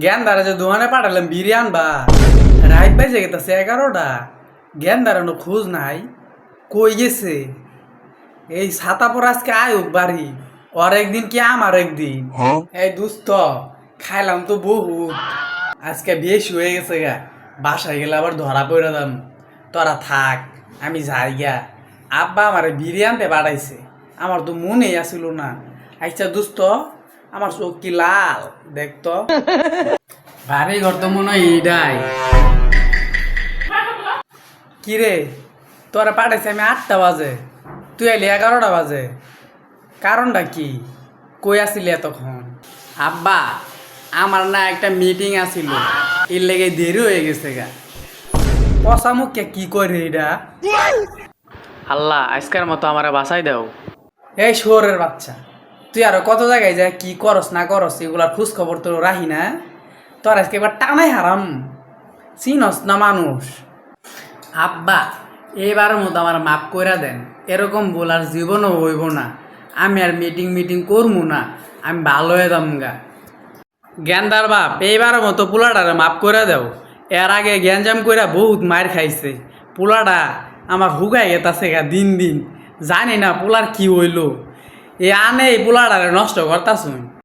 জ্ঞানদারে যে দোকানে পাঠালাম বিরিয়ান বা রাইত বাইজে গেছে 11টা। জ্ঞানদারানো খোঁজ নাই, কই গেছে? এই ছাতা পর আজকে আয়ুক বাড়ি, ওর একদিন কি আমার একদিন। এই দুস্থ, খাইলাম তো বহুত, আজকে বেশি হয়ে গেছে গা। বাসায় গেলে আবার ধরা পড়ে দাম। তোরা থাক, আমি যাই গা। আব্বা আমারে বিরিয়ানতে পাঠাইছে, আমার তো মনেই আসিল না। আচ্ছা দোস্ত, আমার চোখ কি লাল দেখতো। বাড়ি ঘর তো মনে হয় এইটাই। কিরে, তোরা পাঠাইছে আমি 8টা বাজে, তুই আইলি 11টা বাজে। কারণটা কি? কই আসিলি এতক্ষণ? আব্বা, আমার না একটা মিটিং আছিল, এর লেগে দেরি হয়ে গেছে গা। পচা মুখে কি করে এটা? আল্লাহ আজকের মতো আমারে বাঁচাই দাও। এই শহরের বাচ্চা, তুই আরো কত জায়গায় যায় কি করস না করস এগুলার খোঁজ খবর তো রাহি না। তোর আজকে এবার টানাই হারাম, চিনস না মানুষ। আব্বা, এবারের মতো আমার মাফ কইরা দেন, এরকম বলার জীবনও হইব না। আমি আর মিটিং মিটিং করবো না, আমি ভালো হয়ে যাম গা। জ্ঞানদার বাপ, এইবারের মতো পোলাটারে মাফ করে দাও। এর আগে গ্যাঞ্জাম কইরা বহুত মার খাইছে। পোলাটা আমার হুগাই গেতাছে গা দিন দিন, জানি না পোলার কি হইল। এ আনে এই পোলাটারে নষ্ট করতাছুন।